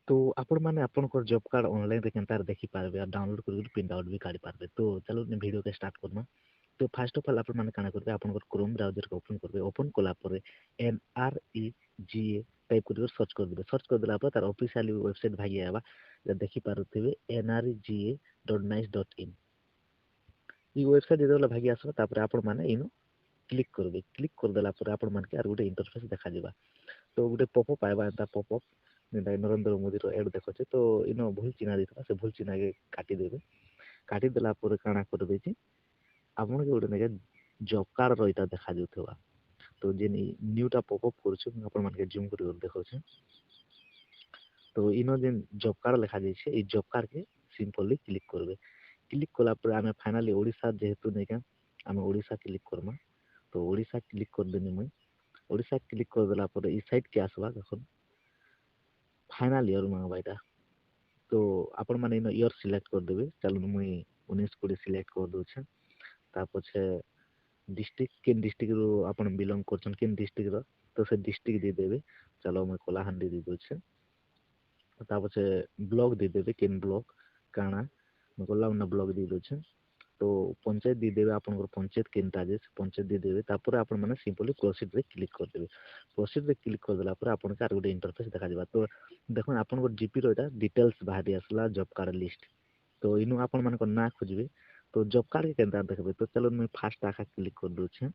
तो आपण माने आपनकर जॉब कार्ड ऑनलाइन रे केनतार देखि पारबे और डाउनलोड करके प्रिंट आउट भी काढी पारबे। तो चलो ने वीडियो के स्टार्ट करना। तो फर्स्ट ऑफ ऑल आपण माने काना करबे आपनकर क्रोम ब्राउज़र को ओपन करबे। ओपन कला परे NREGA टाइप कर सर्च कर देबे। सर्च कर देला पर तार ऑफिशियल वेबसाइट भाई आबा देखि पारुथिबे nrega.nice.in। ई वेबसाइट जेतला भागी आसबा तापर आपण माने इनो क्लिक करबे। क्लिक कर देला पर आपण माने के आर गुटे इंटरफेस देखा जिबा। तो गुटे पॉपअप आइबा एंता पॉपअप नरेंद्र मोदी रो एड देखछे। तो इनो भूल चिन्हा दिथला से भूल चिन्हा के काटी देबे। काटी देला पर काना करबे जे आपन के गुटे नेके जॉब कार्ड रो इटा देखा जोथबा। तो जेनी न्यूटा पॉपअप करछु आपन मान के जूम कर देखछे। तो इनो जेन जॉब कार्ड लिखा जाइछे ई जॉब कार्ड के सिंपली क्लिक करबे। क्लिक कला पर आमे फाइनली ओडिसा जेहेतु नेके आमे ओडिसा क्लिक करमा। तो ओडिसा क्लिक कर देनी मुई। ओडिसा क्लिक कर देला पर ई साइट के आसबा देखन फाइनल ईयर मांगबा इटा। तो आपण माने इन ईयर सिलेक्ट कर देबे। चलो मुई 19 20 सिलेक्ट कर दोछे। ता पछे डिस्ट्रिक्ट केन डिस्ट्रिक्ट रो आपण बिलोंग करछन केन डिस्ट्रिक्ट रो तो से डिस्ट्रिक्ट दे देबे। चलो मुई कोलाहांडी दे दोछे। ता पछे ब्लॉक दे देबे केन ब्लॉक काना मुई कोलाहांडी ब्लॉक दे दोछे। तो पंचायत दे देबे आपनकर पंचायत केनटा जे पंचायत दे देबे। तापर आपण माने सिंपली प्रोसीड रे क्लिक कर देबे। प्रोसीड रे क्लिक कर देला पर आपण कार गुटे इंटरफेस देखा जिबा। तो देखन आपनकर जीपी रो एटा डिटेल्स बाहरी आसला जॉब कार्ड लिस्ट। तो इनु आपण मानकर ना खोजबे। तो जॉब कार्ड के केनता देखबे। तो चलो मैं फास्ट आखा क्लिक कर दोछे।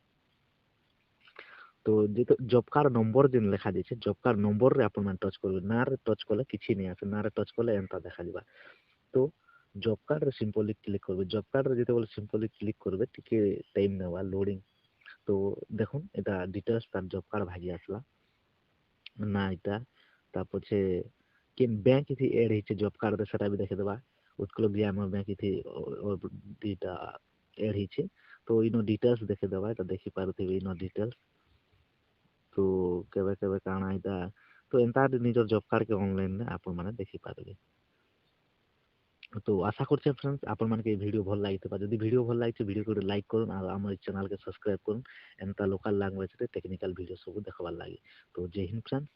तो जे तो जॉब कार्ड नंबर जेन लिखा दिछे जॉब कार्ड नंबर रे आपण मान टच करबे। ना रे टच कले किछि नै आसे। ना रे टच कले एंता देखा जिबा। तो जॉब कार्ड रे सिंपली क्लिक करबे। जॉब कार्ड रे जेते बोले सिंपली क्लिक करबे टिके टाइम नेबा लोडिंग। तो देखुन एटा डिटेल्स तार जॉब कार्ड भागी आसला ना इटा। ता पछे केन बैंक थी ऐड हिचे जॉब कार्ड रे सेटा भी देखे देबा। उत्कल ग्रामीण बैंक थी और दीटा ऐड हिचे। तो इनो डिटेल्स देखे देबा। एटा देखि पारुथिबे इनो डिटेल्स। तो केबे केबे काଣା इटा तो एंता निजर जॉब कार्ड के ऑनलाइन रे आपण माने देखि पारबे। तो आशा करछे फ्रेंड्स आपण माने के वीडियो भल लागितबा। जदि वीडियो भल लागिছে वीडियो को लाइक करन और हमर चैनल के सब्सक्राइब करन एंता लोकल लैंग्वेज रे टेक्निकल वीडियो सब देखबार लागि। तो जय हिंद फ्रेंड्स।